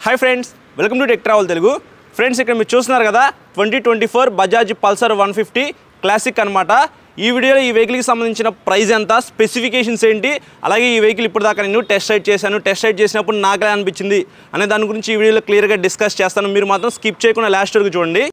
High friends welcome to tech travel Telugu friends ఇక్కడ మీరు చూస్తున్నారు కదా 2024 బజాజ్ పల్సర్ 150 క్లాసిక్ అన్నమాట। ఈ వీడియోలో ఈ వెహికల్ కి సంబంధించిన ప్రైస్ ఎంత, స్పెసిఫికేషన్స్ ఏంటి, అలాగే ఈ వెహికల్ ఇప్పటిదాకా నేను టెస్ట్ రైడ్ చేశాను, టెస్ట్ రైడ్ చేసినప్పుడు నాకు ఎలా అనిపించింది అనే దాని గురించి ఈ వీడియోలో క్లియర్ గా డిస్కస్ చేస్తాను। మీరు మాత్రం స్కిప్ చేయకుండా లాస్ట్ వరకు చూడండి।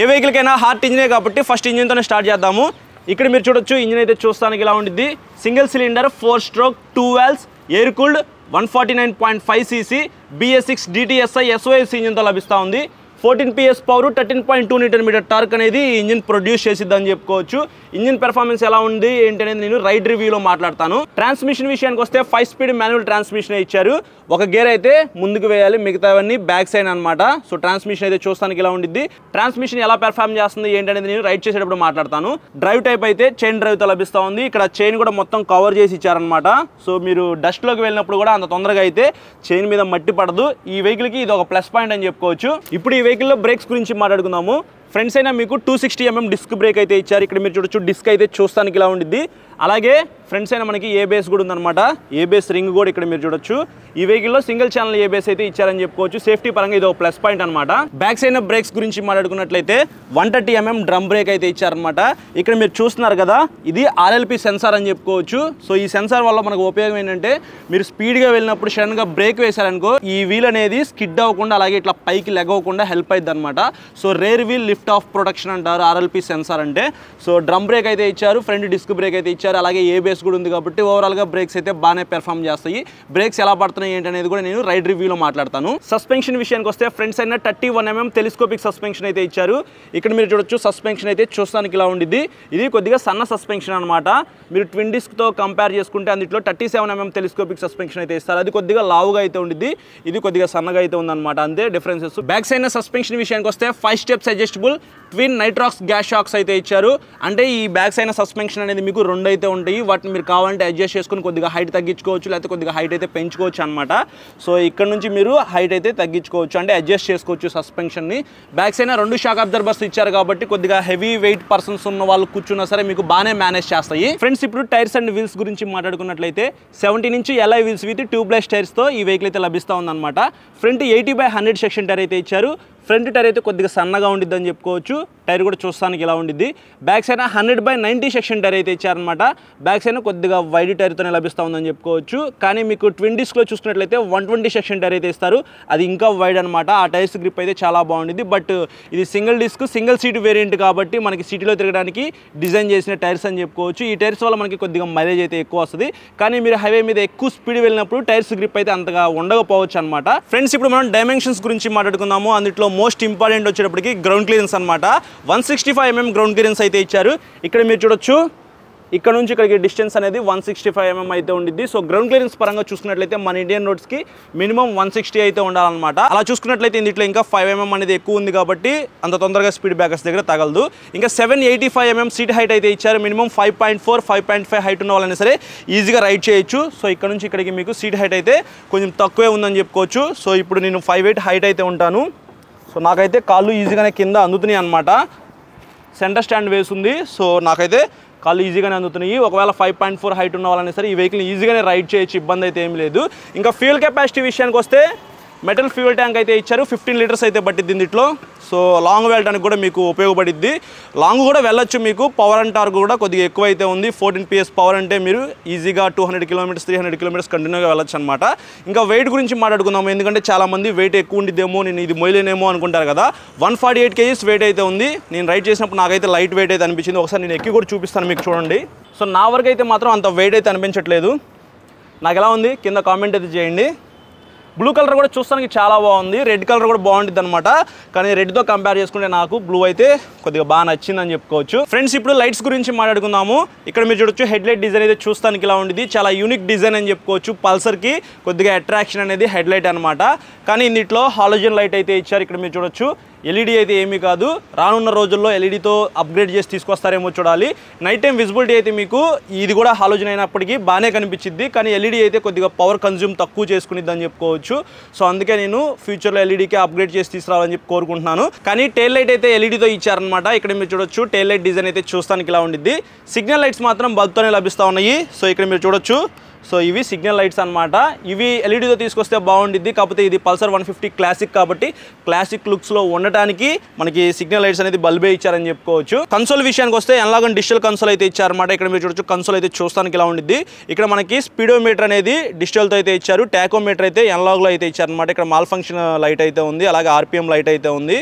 ఏ వెహికల్ కైనా హార్ట్ ఇంజినే కాబట్టి ఫస్ట్ ఇంజిన్ తోనే స్టార్ట్ చేద్దాము। ఇక్కడ మీరు చూడొచ్చు ఇంజిన్ అయితే చూస్తానికి ఇలా ఉంటుంది। Single cylinder 4 stroke 2 valves air cooled 149.5 cc BS6 DTSI SOS engine తో లభిస్తా ఉంది। 14 PS పవర్ 13.2 Nm టార్క్ అనేది ఇంజిన్ ప్రొడ్యూస్ చేసిద్దని చెప్పుకోవచ్చు। ఇంజిన్ పెర్ఫార్మెన్స్ ఎలా ఉంది ఏంటి అనేది నేను రైడ్ రివ్యూలో మాట్లాడతాను। ట్రాన్స్మిషన్ విషయానికి వస్తే 5 స్పీడ్ మాన్యువల్ ట్రాన్స్మిషన్ ఇచ్చారు। ఒక గేర్ అయితే ముందుకు వేయాలి, మిగతావన్నీ బ్యాక్ సైడ్ అన్నమాట। సో ట్రాన్స్మిషన్ అయితే చూస్తానికి ఇలా ఉంటుంది। ట్రాన్స్మిషన్ ఎలా పెర్ఫార్మ్ చేస్తుంది ఏంటి అనేది నేను రైడ్ చేసేటప్పుడు మాట్లాడతాను। డ్రైవ్ టైప్ అయితే చైన్ డ్రైవ్ తో లభిస్తా ఉంది। ఇక్కడ చైన్ కూడా మొత్తం కవర్ చేసి ఇచ్చారన్నమాట। సో మీరు డస్ట్ లోకి వెళ్ళినప్పుడు కూడా అంత తొందరగా అయితే చైన్ మీద మట్టి పడదు। ఈ వెహికల్ కి ఇది ఒక ప్లస్ పాయింట్ అని చెప్పుకోవచ్చు। ఇప్పుడు ఈ వెహికల్ లో బ్రేక్స్ గురించి మాట్లాడుకుందాము। ఫ్రంట్స్ అయినా మీకు 260 mm డిస్క్ బ్రేక్ అయితే ఇచ్చారు। ఇక్కడ మీరు చూడొచ్చు డిస్క్ అయితే చూస్తానికి ఇలా ఉంటుంది। అలాగే ఫ్రంట్స్ అయినా మనకి ఏబిఎస్ కూడా ఉందన్నమాట। ఏబిఎస్ రింగ్ కూడా ఇక్కడ మీరు చూడొచ్చు। ఈ వెహికల్లో సింగిల్ ఛానల్ ఏబిఎస్ అయితే ఇచ్చారని చెప్పుకోవచ్చు। సేఫ్టీ పరంగా ఇది ఒక ప్లస్ పాయింట్ అనమాట। బ్యాక్ సైడ్ బ్రేక్స్ గురించి మాట్లాడుకున్నట్లయితే 130 mm డ్రమ్ బ్రేక్ అయితే ఇచ్చారనమాట। ఇక్కడ మీరు చూస్తున్నారు కదా, ఇది RLP సెన్సార్ అని చెప్పుకోవచ్చు। సో ఈ సెన్సార్ వల్ల మనకు ఉపయోగం ఏంటంటే మీరు స్పీడ్గా వెళ్ళినప్పుడు సడన్గా బ్రేక్ వేశారనుకో ఈ వీల్ అనేది స్కిడ్ అవ్వకుండా అలాగే ఇట్లా పైకి లెగవకుండా హెల్ప్ అవుతుంది అనమాట। So rear wheel lift off protection అంటారు RLP సెన్సార్ అంటే। సో డ్రమ్ బ్రేక్ అయితే ఇచ్చారు, ఫ్రంట్ డిస్క్ బ్రేక్ అయితే ఇచ్చారు, అలాగే ఏబిఎస్ కూడా ఉంది కాబట్టి ఓవరాల్గా బ్రేక్స్ అయితే బాగానే పెర్ఫామ్ చేస్తాయి। బ్రేక్స్ ఎలా పడుతున్నాయి ఏంటి అనేది కూడా నేను రైడ్ రివ్యూలో మాట్లాడతాను। సస్పెన్షన్ విషయానికి వస్తే front side 31 mm telescopic suspension అయితే ఇచ్చారు। ఇక్కడ మీరు చూడొచ్చు సస్పెన్షన్ అయితే చూస్తానికి ఇలా ఉండిద్ది। ఇది కొద్దిగా సన్న సస్పెన్షన్ అనమాట। మీరు ట్విన్ డిస్క్తో కంపేర్ చేసుకుంటే అందులో 37 mm టెలిస్కోపిక్ సస్పెన్షన్ అయితే ఇస్తారు। అది కొద్దిగా లావుగా అయితే ఉండిద్ది, ఇది కొద్దిగా సన్నగా అయితే ఉందన్నమాట, అంతే డిఫరెన్సెస్। బ్యాక్ సైడ్ సస్పెన్షన్ విషయానికి వస్తే 5 steps adjustable twin Nitrox gas shocks అయితే ఇచ్చారు। అంటే ఈ బ్యాక్ సైడ్ సస్పెన్షన్ అనేది మీకు 2 అయితే ఉంటాయి, వాటిని మీరు కావాలంటే అడ్జస్ట్ చేసుకుని కొద్దిగా హైట్ తగ్గించుకోవచ్చు, లేకపోతే కొద్దిగా హైట్ అయితే పెంచుకోవచ్చు అనమాట। సో ఇక్కడ నుంచి మీరు హైట్ అయితే తగ్గించుకోవచ్చు, అంటే అడ్జస్ట్ చేసుకోవచ్చు సస్పెన్షన్ని। బ్యాక్ సైడ్ 2 షాక్ అబ్జర్వర్స్ ఇచ్చారు కాబట్టి కొద్దిగా హెవీ వెయిట్ పర్సన్స్ ఉన్న వాళ్ళు కూర్చున్నా సరే మీకు బాగానే మేనేజ్ చేస్తాయి। ఫ్రెండ్స్ ఇప్పుడు టైర్స్ అండ్ వీల్స్ గురించి మాట్లాడుకున్నట్లయితే 70 నుంచి LI వీల్స్ విత్ ట్యూబ్లెస్ టైర్స్తో ఈ వెహికల్ అయితే లభిస్తూ ఉందన్నమాట। ఫ్రంట్ 80/100 సెక్షన్ టైర్ అయితే ఇచ్చారు। ఫ్రంట్ టైర్ అయితే కొద్దిగా సన్నగా ఉండిద్ది అని చెప్పుకోవచ్చు, టైర్ కూడా చూస్తానికి ఇలా ఉండిద్ది। బ్యాక్ సైడ్ 100/90 సెక్షన్ టైర్ అయితే ఇచ్చారనమాట। బ్యాక్ సైడ్ కొద్దిగా వైడ్ టైర్తోనే లభిస్తూ ఉందని చెప్పుకోవచ్చు। కానీ మీకు ట్విన్ డిస్క్లో చూసుకున్నట్లయితే 120 సెక్షన్ టైర్ అయితే ఇస్తారు, అది ఇంకా వైడ్ అనమాట। ఆ టైర్స్ గ్రిప్ అయితే చాలా బాగుండిద్ది। బట్ ఇది single disc single seat variant కాబట్టి మనకి సిటీలో తిరగడానికి డిజైన్ చేసిన టైర్స్ అని చెప్పుకోవచ్చు। ఈ టైర్స్ వల్ల మనకి కొద్దిగా మైలేజ్ అయితే ఎక్కువ వస్తుంది, కానీ మీరు హైవే మీద ఎక్కువ స్పీడ్ వెళ్ళినప్పుడు టైర్స్ గ్రిప్ అయితే అంతగా ఉండకపోవచ్చు అనమాట। ఫ్రెండ్స్ ఇప్పుడు మనం డైమెన్షన్స్ గురించి మాట్లాడుకుందాము। అందులో మోస్ట్ ఇంపార్టెంట్ వచ్చేటప్పటికి గ్రౌండ్ క్లియరెన్స్ అనమాట। 165 mm గ్రౌండ్ క్లియరెన్స్ అయితే ఇచ్చారు। ఇక్కడ మీరు చూడొచ్చు ఇక్కడ నుంచి ఇక్కడికి డిస్టెన్స్ అనేది 165 mm అయితే ఉండిద్ది। సో గ్రౌండ్ క్లియరెన్స్ పరంగా చూసుకున్నట్లయితే మన ఇండియన్ రోడ్స్కి మినిమం 160 అయితే ఉండాలన్నమాట। అలా చూసుకున్నట్లయితే ఇందులో ఇంకా 5 mm అనేది ఎక్కువ ఉంది కాబట్టి అంత తొందరగా స్పీడ్ బ్రేకర్స్ దగ్గర తగలదు। ఇంకా 785 mm సీట్ హైట్ అయితే ఇచ్చారు। మినిమం 5.4 5.5 హైట్ ఉన్న వాళ్ళని సరే ఈజీగా రైడ్ చేయొచ్చు। సో ఇక్కడ నుంచి ఇక్కడికి మీకు సీట్ హైట్ అయితే కొంచెం తక్కువే ఉందని చెప్పుకోవచ్చు। సో ఇప్పుడు నేను 5'8" హైట్ అయితే ఉంటాను। సో నాకైతే కాళ్ళు ఈజీగానే కింద అందుతున్నాయి అనమాట, సెంటర్ స్టాండ్ వేసింది। సో నాకైతే కాళ్ళు ఈజీగానే అందుతున్నాయి। ఒకవేళ 5.4 హైట్ ఉన్న వాళ్ళని సరే ఈ వెహికల్ ఈజీగానే రైడ్ చేయొచ్చు, ఇబ్బంది అయితే ఏం లేదు। ఇంకా ఫ్యూయల్ కెపాసిటీ విషయానికి వస్తే మెటల్ ఫ్యూయల్ ట్యాంక్ అయితే ఇచ్చారు, 15 లీటర్స్ అయితే పట్టిద్ది దీంట్లో। సో లాంగ్ వెళ్ళడానికి కూడా మీకు ఉపయోగపడిద్ది, లాంగ్ కూడా వెళ్ళొచ్చు। మీకు పవర్ అండ్ టార్క్ కూడా కొద్దిగా ఎక్కువ అయితే ఉంది, 14 PS పవర్ అంటే మీరు ఈజీగా 200 కిలోమీటర్స్ 300 కిలోమీటర్స్ కంటిన్యూగా వెళ్ళొచ్చు అనమాట। ఇంకా వెయిట్ గురించి మాట్లాడుకుందాము, ఎందుకంటే చాలామంది వెయిట్ ఎక్కువ ఉండిద్దేమో, నేను ఇది మొయ్యలేనేమో అనుకుంటారు కదా। 148 kgs వెయిట్ అయితే ఉంది। నేను రైడ్ చేసినప్పుడు నాకైతే లైట్ వెయిట్ అయితే అనిపించింది, ఒకసారి నేను ఎక్కి కూడా చూపిస్తాను మీకు చూడండి। సో నా వరకు అయితే మాత్రం అంత వెయిట్ అయితే అనిపించట్లేదు, నాకు ఎలా ఉంది కింద కామెంట్ అయితే చేయండి। బ్లూ కలర్ కూడా చూస్తానికి చాలా బాగుంది, రెడ్ కలర్ కూడా బాగుంటుంది అనమాట, కానీ రెడ్తో కంపేర్ చేసుకుంటే నాకు బ్లూ అయితే కొద్దిగా బాగా నచ్చిందని చెప్పుకోవచ్చు। ఫ్రెండ్స్ ఇప్పుడు లైట్స్ గురించి మాట్లాడుకుందాము। ఇక్కడ మీరు చూడొచ్చు హెడ్ లైట్ డిజైన్ అయితే చూస్తానికి ఇలా ఉంటుంది, చాలా యూనిక్ డిజైన్ అని చెప్పుకోవచ్చు। పల్సర్కి కొద్దిగా అట్రాక్షన్ అనేది హెడ్ లైట్ అనమాట, కానీ ఇందులో హాలోజన్ లైట్ అయితే ఇచ్చారు। ఇక్కడ మీరు చూడొచ్చు ఎల్ఈడి అయితే ఏమీ కాదు, రానున్న రోజుల్లో ఎల్ఈడితో అప్గ్రేడ్ చేసి తీసుకొస్తారేమో చూడాలి। నైట్ టైం విజిబిలిటీ అయితే మీకు ఇది కూడా హాలోజన్ అయినప్పటికీ బాగానే కనిపించింది, కానీ ఎల్ఈడి అయితే కొద్దిగా పవర్ కన్జ్యూమ్ తక్కువ చేసుకునిద్ది అని చెప్పుకోవచ్చు। సో అందుకే నేను ఫ్యూచర్లో ఎల్ఈడికి అప్గ్రేడ్ చేసి తీసుకురావాలని చెప్పి కోరుకుంటున్నాను। కానీ టైల్ లైట్ అయితే ఎల్ఈడితో ఇచ్చారనమాట। ఇక్కడ మీరు చూడొచ్చు టైల్ లైట్ డిజైన్ అయితే చూస్తానికి ఇలా ఉండిద్ది, సిగ్నల్ లైట్స్ మాత్రం బల్బ్తోనే లభిస్తూ ఉన్నాయి। సో ఇక్కడ మీరు చూడొచ్చు సో ఇవి సిగ్నల్ లైట్స్ అనమాట. ఇవి ఎల్ఈడితో తీసుకొస్తే బాగుండిద్ది, కాకపోతే ఇది పల్సర్ 150 క్లాసిక్ కాబట్టి క్లాసిక్ లుక్స్లో ఉండటానికి మనకి సిగ్నల్ లైట్స్ అనేది బల్బే ఇచ్చారని చెప్పుకోవచ్చు. కన్సోల్ విషయానికి వస్తే ఎలాగో డిజిటల్ కన్సోల్ అయితే ఇచ్చారన్నమాట. ఇక్కడ మీరు చూడొచ్చు కన్సోల్ అయితే చూస్తానికి ఇలా ఉండిద్ది. ఇక్కడ మనకి స్పీడోమీటర్ అనేది డిజిటల్తో అయితే ఇచ్చారు, టాకోమీటర్ అయితే ఎనలాగ్లో అయితే ఇచ్చారన్నమాట. ఇక్కడ మాల్ ఫంక్షన్ లైట్ అయితే ఉంది, అలాగే ఆర్పిఎం లైట్ అయితే ఉంది,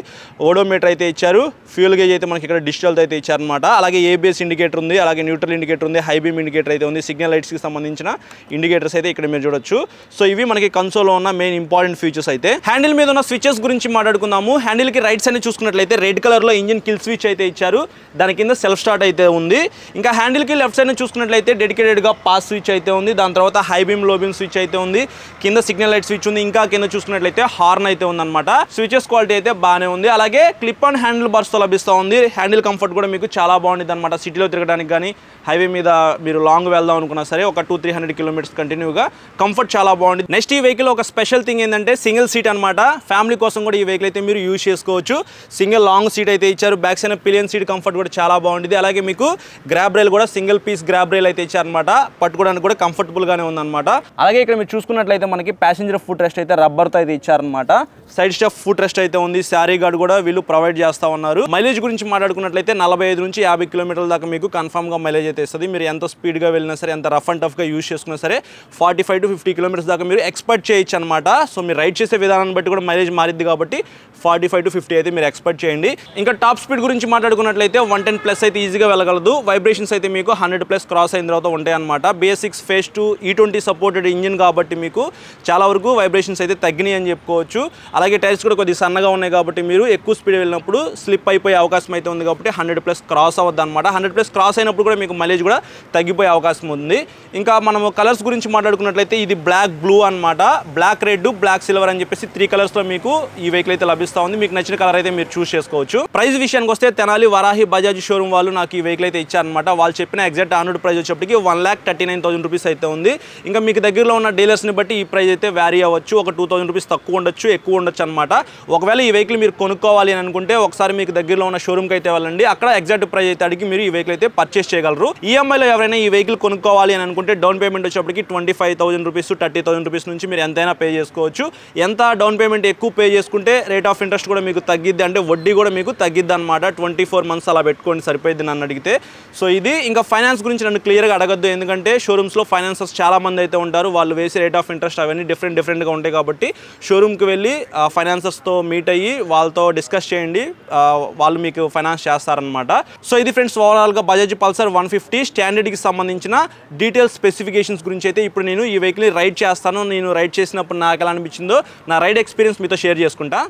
ఓడోమీటర్ అయితే ఇచ్చారు, ఫ్యూల్ గేజ్ అయితే మనకి ఇక్కడ డిజిటల్తో అయితే ఇచ్చారన్నమాట. అలాగే ఏబిఎస్ ఇండికేటర్ ఉంది, అలాగే న్యూట్రల్ ఇండికేటర్ ఉంది, హై బీమ్ ఇండికేటర్ అయితే ఉంది, సిగ్నల్ లైట్స్కి సంబంధించిన ఇండికేటర్స్ అయితే ఇక్కడ మీరు చూడొచ్చు. సో ఇవి మనకి కన్సోల్లో ఉన్న మెయిన్ ఇంపార్టెంట్ ఫీచర్స్ అయితే. హ్యాండిల్ మీద ఉన్న స్విచెస్ గురించి మాట్లాడుకుందాము. హ్యాండిల్కి రైట్ సైడ్ చూసుకున్నట్లయితే రెడ్ కలర్లో ఇంజిన్ కిల్ స్విచ్ అయితే ఇచ్చారు, దాని కింద సెల్ఫ్ స్టార్ట్ అయితే ఉంది. ఇంకా హ్యాండిల్కి లెఫ్ట్ సైడ్ చూసుకున్నట్లయితే డెడికేటెడ్గా పాస్ స్విచ్ అయితే ఉంది, దాని తర్వాత హై బీమ్ లో బీమ్ స్విచ్ అయితే ఉంది, కింద సిగ్నల్ లైట్ స్విచ్ ఉంది, ఇంకా కింద చూసుకున్నట్లయితే హార్న్ అయితే ఉందన్నమాట. స్విచెస్ క్వాలిటీ అయితే బాగానే ఉంది. అలాగే క్లిప్ ఆన్ హ్యాండిల్ బార్స్తో లభిస్తూ ఉంది. హ్యాండిల్ కంఫర్ట్ కూడా మీకు చాలా బాగుంది అనమాట. సిటీలో తిరగడానికి కానీ హైవే మీద మీరు లాంగ్ వెళ్దాం అనుకున్నా సరే ఒక 200-300 కిలోమీటర్స్ కంటిన్యూగా కంఫర్ట్ చాలా బాగుంది. నెక్స్ట్ ఈ వెహికల్ ఒక స్పెషల్ థింగ్ ఏంటంటే సింగిల్ సీట్ అనమాట. ఫ్యామిలీ కోసం కూడా ఈ వెహికల్ అయితే మీరు యూజ్ చేసుకోవచ్చు. సింగిల్ లాంగ్ సీట్ అయితే ఇచ్చారు, back side pillion seat comfort కూడా చాలా బాగుంది. అలాగే మీకు గ్రాబ్ రైల్ కూడా సింగిల్ పీస్ గ్రాబ్ రైల్ అయితే ఇచ్చారనమాట, పట్టుకోవడానికి కూడా కంఫర్టబుల్ గానే ఉందన్నమాట. అలాగే ఇక్కడ మీరు చూసుకున్నట్లయితే మనకి ప్యాసింజర్ ఫుట్ రెస్ట్ అయితే రబ్బర్తో అయితే ఇచ్చారనమాట. సైడ్ స్టెప్ ఫుట్ రెస్ట్ అయితే ఉంది, శారీ గార్డ్ కూడా వీళ్ళు ప్రొవైడ్ చేస్తా ఉన్నారు. మైలేజ్ గురించి మాట్లాడుకున్నట్లయితే 45 నుంచి 50 కిలోమీటర్ల దాకా మీకు కన్ఫర్మ్ గా మైలేజ్ అయితే ఇస్తుంది. మీరు ఎంత స్పీడ్ గా వెళ్ళినా సరే, ఎంత రఫ్ అండ్ టఫ్ గా యూజ్ చేసుకున్నా సరే 45 to 50 కిలోమీటర్స్ దాకా మీరు ఎక్స్పెక్ట్ చేయొచ్చు అనమాట. సో మీరు రైడ్ చేసే విధానాన్ని బట్టి కూడా మైలేజ్ మారిద్ది కాబట్టి 45 to 50 అయితే మీరు ఎక్స్పెక్ట్ చేయండి. ఇంకా టాప్ స్పీడ్ గురించి మాట్లాడుకున్నట్లయితే 110+ అయితే ఈజీగా వెళ్ళగలదు. వైబ్రేషన్స్ అయితే మీకు 100+ క్రాస్ అయిన తర్వాత ఉంటాయి అనమాట. BS6 Phase 2 E20 supported engine కాబట్టి మీకు చాలా వరకు వైబ్రేషన్స్ అయితే తగ్గినాయి అని చెప్పుకోవచ్చు. అలాగే టైర్స్ కూడా కొద్దిగా సన్నగా ఉన్నాయి కాబట్టి మీరు ఎక్కువ స్పీడ్ వెళ్ళినప్పుడు స్లిప్ అయిపోయే అవకాశం అయితే ఉంది కాబట్టి 100+ క్రాస్ అవ్వద్దు అనమాట. 100+ క్రాస్ అయినప్పుడు కూడా మీకు మైలేజ్ కూడా తగ్గిపోయే అవకాశం ఉంది. ఇంకా మనము కలర్స్ గురించి మాట్లాడుకున్నట్లయితే ఇది బ్లాక్ బ్లూ అనమాట, బ్లాక్ రెడ్, బ్లాక్ సిల్వర్ అని చెప్పేసి 3 కలర్స్లో మీకు ఈ వెహికల్ అయితే లభిస్తూ ఉంది. మీకు నచ్చిన కలర్ అయితే మీరు చూస్ చేసుకోవచ్చు. ప్రైస్ విషయానికి వస్తే తెనాలి వరాహి బజాజ్ షోరూమ్ వాళ్ళు నాకు ఈ వెహికల్ అయితే ఇచ్చారనమాట. వాళ్ళు చెప్పిన ఎగ్జాక్ట్ ఆన్ రోడ్ ప్రైస్ వచ్చేప్పటికి 1,39,000 రూపీస్ అయితే ఉంది. ఇంకా మీకు దగ్గరలో ఉన్న డీలర్స్ని బట్టి ఈ ప్రైస్ అయితే వ్యారీ అవ్వచ్చు, ఒక 2,000 రూపీస్ తక్కువ ఉండొచ్చు, ఎక్కువ ఉండొచ్చు అనమాట. ఒకవేళ ఈ వెహికల్ మీరు కొనుక్కోవాలి అని అనుకుంటే ఒకసారి మీకు దగ్గరలో ఉన్న షోరూమ్కి అయితే వెళ్ళండి, అక్కడ ఎగ్జాక్ట్ ప్రైస్ అయితే అడిగి మీరు ఈ వెహికల్ అయితే పర్చేస్ చేయగలరు. ఈఎంఐలో ఎవరైనా ఈ వెహికల్ కొనుక్కోవాలి అని అనుకుంటే డౌన్ పేమెంట్ వచ్చేప్పటికి 25,000 రూపీస్ 30,000 రూపీస్ నుంచి మీరు ఎంతైనా పే చేసుకోవచ్చు. ఎంత డౌన్ పేమెంట్ ఎక్కువ పే చేసుకుంటే రేట్ ఆఫ్ ఇంట్రెస్ట్ కూడా మీకు తగ్గిద్ది, అంటే వడ్డీ కూడా మీకు తగ్గిద్ది అనమాట. 24 months అలా పెట్టుకోండి సరిపోయింది నన్ను అడిగితే. సో ఇది ఇంకా ఫైనాన్స్ గురించి నన్ను క్లియర్గా అడగద్దు, ఎందుకంటే షోరూమ్స్లో ఫైనాన్సర్స్ చాలా మంది అయితే ఉంటారు, వాళ్ళు వేసే రేట్ ఆఫ్ ఇంట్రెస్ట్ అవన్నీ డిఫరెంట్గా ఉంటాయి కాబట్టి షోరూమ్కి వెళ్ళి ఫైనాన్సర్స్తో మీట్ అయ్యి వాళ్ళతో డిస్కస్ చేయండి, వాళ్ళు మీకు ఫైనాన్స్ చేస్తారనమాట. సో ఇది ఫ్రెండ్స్ ఓవరాల్గా బజాజ్ పల్సర్ 150 స్టాండర్డ్కి సంబంధించిన డీటెయిల్స్ స్పెసిఫికేషన్స్ గురించి అయితే ఇప్పుడు నేను ఈ వెహికల్ని రైడ్ చేస్తాను. నేను రైడ్ చేసినప్పుడు నాకు ఎలా అనిపించిందో నా రైడ్ ఎక్స్పీరియన్స్ మీతో షేర్ చేసుకుంటా.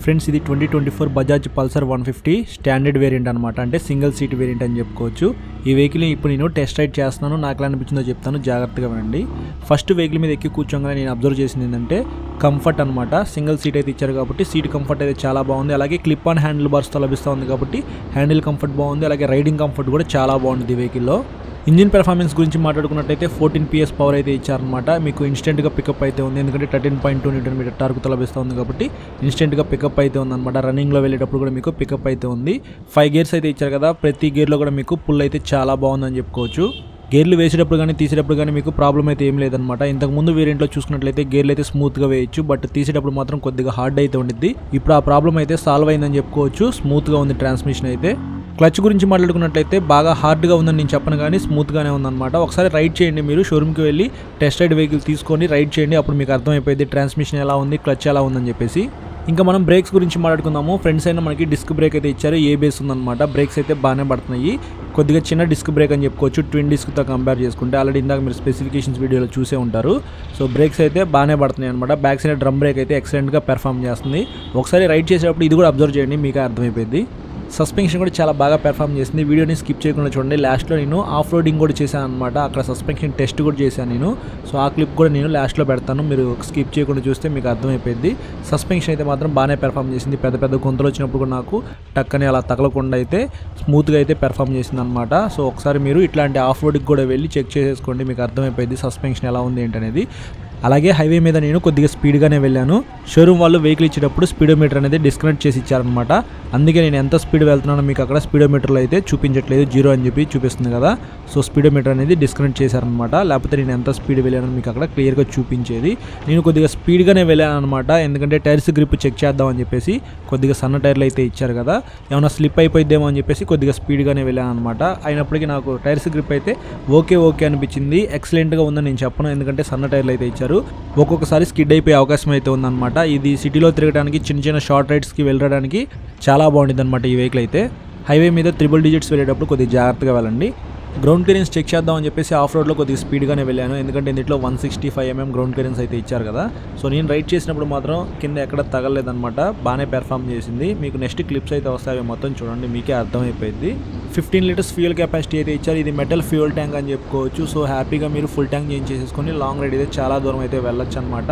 ఫ్రెండ్స్ ఇది 2024 బజాజ్ పల్సర్ 150 స్టాండర్డ్ వేరియంట్ అనమాట, అంటే సింగిల్ సీట్ వేరియంట్ అని చెప్పుకోవచ్చు. ఈ వెహికల్ని ఇప్పుడు నేను టెస్ట్ రైడ్ చేస్తున్నాను, నాకు ఎలా అనిపించిందో చెప్తాను, జాగ్రత్తగా వినండి. ఫస్ట్ వెహికల్ మీద ఎక్కి కూర్చోగానే నేను అబ్జర్వ్ చేసింది ఏంటంటే కంఫర్ట్ అనమాట. సింగిల్ సీట్ అయితే ఇచ్చారు కాబట్టి సీట్ కంఫర్ట్ అయితే చాలా బాగుంది. అలాగే క్లిప్ ఆన్ హ్యాండిల్ బార్స్తో లభిస్తూ ఉంది కాబట్టి హ్యాండిల్ కంఫర్ట్ బాగుంది. అలాగే రైడింగ్ కంఫర్ట్ కూడా చాలా బాగుంది ఈ వెహికల్లో. ఇంజిన్ పెర్ఫార్మెన్స్ గురించి మాట్లాడుకున్నట్టయితే 14 PS పవర్ అయితే ఇచ్చారనమాట. మీకు ఇన్స్టెంట్గా పికప్ అయితే ఉంది, ఎందుకంటే 13.2 Nm టార్క్తో లభిస్తూ ఉంది కాబట్టి ఇన్స్టెంట్గా పికప్ అయితే ఉందన్నమాట. రన్నింగ్లో వెళ్ళేటప్పుడు కూడా మీకు పికప్ అయితే ఉంది. 5 గేర్స్ అయితే ఇచ్చారు కదా, ప్రతి గేర్లో కూడా మీకు పుల్ అయితే చాలా బాగుందని చెప్పుకోవచ్చు. గేర్లు వేసేటప్పుడు కానీ తీసేటప్పుడు కానీ మీకు ప్రాబ్లం అయితే ఏం లేదనమాట. ఇంతకుముందు వేరియంట్లో చూసుకున్నట్లయితే గేర్లు అయితే స్మూత్గా వేయచ్చు, బట్ తీసేటప్పుడు మాత్రం కొద్దిగా హార్డ్ అయితే ఉండిద్ది. ఇప్పుడు ఆ ప్రాబ్లం అయితే సాల్వ్ అయిందని చెప్పుకోవచ్చు. స్మూత్గా ఉంది ట్రాన్స్మిషన్ అయితే. క్లచ్ గురించి మాట్లాడుకున్నట్లయితే బాగా హార్డ్గా ఉందని నేను చెప్పను కానీ స్మూత్గానే ఉందన్నమాట. ఒకసారి రైడ్ చేయండి, మీరు షోరూమ్కి వెళ్ళి టెస్ట్ రైడ్ వెహికల్ తీసుకొని రైడ్ చేయండి, అప్పుడు మీకు అర్థమైపోయింది ట్రాన్స్మిషన్ ఎలా ఉంది, క్లచ్ ఎలా ఉందని చెప్పేసి. ఇంకా మనం బ్రేక్స్ గురించి మాట్లాడుకుందాము. ఫ్రంట్ సైడ్ మనకి డిస్క్ బ్రేక్ అయితే ఇచ్చారు, ఏబిఎస్ ఉందన్నమాట. బ్రేక్స్ అయితే బాగానే పడుతున్నాయి. కొద్దిగా చిన్న డిస్క్ బ్రేక్ అని చెప్పుకోవచ్చు ట్విన్ డిస్క్తో కంపేర్ చేసుకుంటే. ఆల్రెడీ ఇందాక మీరు స్పెసిఫికేషన్స్ వీడియోలో చూసే ఉంటారు. సో బ్రేక్స్ అయితే బాగానే పడుతున్నాయి అనమాట. బ్యాక్ సైడ్ డ్రమ్ బ్రేక్ అయితే ఎక్సలెంట్గా పెర్ఫామ్ చేస్తుంది. ఒకసారి రైడ్ చేసేటప్పుడు ఇది కూడా అబ్జర్వ్ చేయండి, మీకు అర్థమైపోయింది. సస్పెన్షన్ కూడా చాలా బాగా పెర్ఫామ్ చేసింది. వీడియోని స్కిప్ చేయకుండా చూడండి. లాస్ట్లో నేను ఆఫ్ రోడింగ్ కూడా చేశాను అనమాట, అక్కడ సస్పెన్షన్ టెస్ట్ కూడా చేశాను నేను. సో ఆ క్లిప్ కూడా నేను లాస్ట్లో పెడతాను, మీరు స్కిప్ చేయకుండా చూస్తే మీకు అర్థమైపోయింది. సస్పెన్షన్ అయితే మాత్రం బాగానే పెర్ఫామ్ చేసింది. పెద్ద పెద్ద గుంతలు వచ్చినప్పుడు కూడా నాకు టక్కని అలా తగలకుండా అయితే స్మూత్గా అయితే పెర్ఫామ్ చేసింది అనమాట. సో ఒకసారి మీరు ఇట్లాంటి ఆఫ్ రోడ్కి కూడా వెళ్ళి చెక్ చేసేసుకోండి, మీకు అర్థమైపోయింది సస్పెన్షన్ ఎలా ఉంది ఏంటనేది. అలాగే హైవే మీద నేను కొద్దిగా స్పీడ్గానే వెళ్ళాను. షోరూమ్ వాళ్ళు వెహికల్ ఇచ్చేటప్పుడు స్పీడోమీటర్ అనేది డిస్కనెక్ట్ చేసి ఇచ్చారనమాట. అందుకే నేను ఎంత స్పీడ్ వెళ్తున్నానో మీకు అక్కడ స్పీడోమీటర్లో అయితే చూపించట్లేదు, 0 అని చెప్పి చూపిస్తుంది కదా. సో స్పీడోమీటర్ అనేది డిస్కనెక్ట్ చేశారనమాట. లేకపోతే నేను ఎంత స్పీడ్ వెళ్ళానో మీకు అక్కడ క్లియర్గా చూపించేది. నేను కొద్దిగా స్పీడ్గానే వెళ్ళాను అనమాట, ఎందుకంటే టైర్స్ గ్రిప్ చెక్ చేద్దామని చెప్పేసి. కొద్దిగా సన్న టైర్లు అయితే ఇచ్చారు కదా, ఏమైనా స్లిప్ అయిపోయిద్దేమో అని చెప్పేసి కొద్దిగా స్పీడ్గానే వెళ్ళాను అనమాట. అయినప్పటికీ నాకు టైర్స్ గ్రిప్ అయితే ఓకే అనిపించింది. ఎక్సలెంట్గా ఉందని నేను చెప్పను, ఎందుకంటే సన్న టైర్లు అయితే ఇచ్చారు. ఒక్కొక్కసారి స్కిడ్ అయిపోయే అవకాశం అయితే ఉందన్నమాట. ఇది సిటీలో తిరగడానికి, చిన్న షార్ట్ రైడ్స్కి వెళ్ళడానికి చాలా బాగుంటుంది అనమాట ఈ వెహికల్ అయితే. హైవే మీద 3 డిజిట్స్ వెళ్ళేటప్పుడు కొద్దిగా జాగ్రత్తగా వెళ్ళండి. గ్రౌండ్ క్లియరెన్స్ చెక్ చేద్దామని చెప్పేసి ఆఫ్ రోడ్లో కొద్దిగా స్పీడ్గానే వెళ్ళాను, ఎందుకంటే దీంట్లో 165 mm గ్రౌండ్ క్లియరెన్స్ అయితే ఇచ్చారు కదా. సో నేను రైడ్ చేసినప్పుడు మాత్రం కింద ఎక్కడ తగలలేదన్నమాట, బాగానే పెర్ఫామ్ చేసింది. మీకు నెక్స్ట్ క్లిప్స్ అయితే వస్తాయి, మొత్తం చూడండి మీకే అర్థమైపోయింది. 15 లీటర్స్ ఫ్యూయల్ కెపాసిటీ అయితే ఇచ్చారు. ఇది మెటల్ ఫ్యూయల్ ట్యాంక్ అని చెప్పుకోవచ్చు. సో హ్యాపీగా మీరు ఫుల్ ట్యాంక్ చేసేసుకొని లాంగ్ రైడ్ అయితే చాలా దూరం అయితే వెళ్ళొచ్చు అనమాట.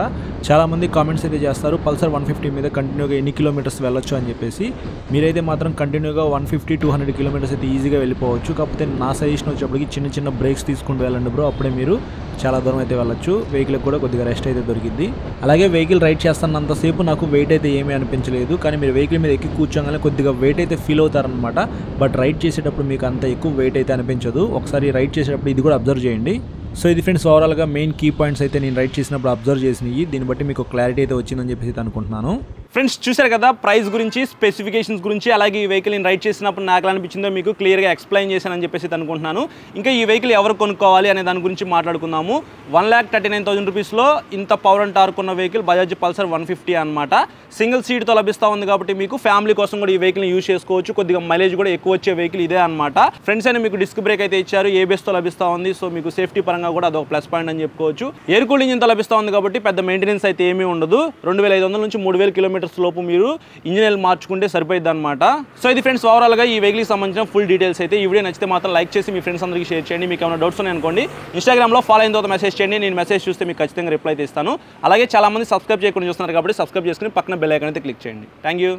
చాలామంది కామెంట్స్ అయితే చేస్తారు పల్సర్ 150 మీద కంటిన్యూగా ఎన్ని కిలోమీటర్స్ వెళ్ళొచ్చు అని చెప్పేసి. మీరైతే మాత్రం కంటిన్యూగా 150-200 కిలోమీటర్స్ అయితే ఈజీగా వెళ్ళిపోవచ్చు. కాకపోతే నా సజెషన్ వచ్చేప్పటికి చిన్న బ్రేక్స్ తీసుకుంటూ వెళ్ళండి బ్రో, అప్పుడే మీరు చాలా దూరం అయితే వెళ్ళొచ్చు. వెహికల్కి కూడా కొద్దిగా రెస్ట్ అయితే దొరికింది. అలాగే వెహికల్ రైడ్ చేస్తున్నంతసేపు నాకు వెయిట్ అయితే ఏమీ అనిపించలేదు, కానీ మీరు వెహికల్ మీద ఎక్కి కూర్చోగానే కొద్దిగా వెయిట్ అయితే ఫీల్ అవుతారనమాట. బట్ రైడ్ చేసేటప్పుడు మీకు అంత ఎక్కువ వెయిట్ అయితే అనిపించదు. ఒకసారి రైడ్ చేసేటప్పుడు ఇది కూడా అబ్జర్వ్ చేయండి. సో ఇది ఫ్రెండ్స్ ఓవరాల్గా మెయిన్ కీ పాయింట్స్ అయితే నేను రైడ్ చేసినప్పుడు అబ్జర్వ్ చేసినవి. దీన్ని బట్టి మీకు క్లారిటీ అయితే వచ్చిందని చెప్పేసి అనుకుంటున్నాను. ఫ్రెండ్స్ చూశారు కదా, ప్రైస్ గురించి, స్పెసిఫికేషన్స్ గురించి, అలాగే ఈ వెహికల్ నేను రైడ్ చేసినప్పుడు నాకు అనిపించిందో మీకు క్లియర్గా ఎక్స్ప్లెయిన్ చేశానని చెప్పేసి అనుకుంటున్నాను. ఇంకా ఈ వెహికల్ ఎవరు కొనుక్కోవాలి అనే దాని గురించి మాట్లాడుకుందాము. 1,39,000 రూపీస్లో ఇంత పవర్ అండ్ టార్క్ ఉన్న వెహికల్ బజాజ్ పల్సర్ 150 అనమాట. సింగిల్ సీట్తో లభిస్తూ ఉంది కాబట్టి మీకు ఫ్యామిలీ కోసం కూడా ఈ వెహికల్ని యూజ్ చేసుకోవచ్చు. కొద్దిగా మైలేజ్ కూడా ఎక్కువ వచ్చే వెహికల్ ఇదే అనమాట. ఫ్రెండ్స్ అయినా మీకు డిస్క్ బ్రేక్ అయితే ఇచ్చారు, ఏబిఎస్తో లభిస్తూ ఉంది. సో మీకు సేఫ్టీ పరంగా కూడా అదొక ప్లస్ పాయింట్ అని చెప్పుకోవచ్చు. ఎయిర్ కూల్ ఇంజిన్తో లభిస్తూ ఉంది కాబట్టి పెద్ద మెయింటెనెన్స్ అయితే ఏమీ ఉండదు. 2,500 నుంచి 3,000 కిలోమీటర్స్ లోపు మీరు ఇంజిన్ ఆయిల్ మార్చుకుంటే సరిపోయింది అనమాట. సో ఇది ఫ్రెండ్స్ ఓవరాల్గా ఈ వెహికల్కి సంబంధించిన ఫుల్ డీటెయిల్స్ అయితే. ఈ వీడియో నచ్చితే మాత్రం లైక్ చేసి మీ ఫ్రెండ్స్ అందరికీ షేర్ చేయండి. మీకు ఏమైనా డౌట్స్ ఉన్నాయి అనుకోండి, ఇన్స్టాగ్రామ్లో ఫాలో అయిన తర్వాత మెసేజ్ చేయండి. నేను మెసేజ్ చూస్తే మీకు ఖచ్చితంగా రిప్లై అయితే ఇస్తాను. అలాగే చాలా మంది సబ్స్క్రైబ్ చేయకుండా చూస్తున్నారు కాబట్టి సబ్స్క్రైబ్ చేసుకుని పక్కన బెల్ ఐకాన్ అయితే క్లిక్ చేయండి. Thank you.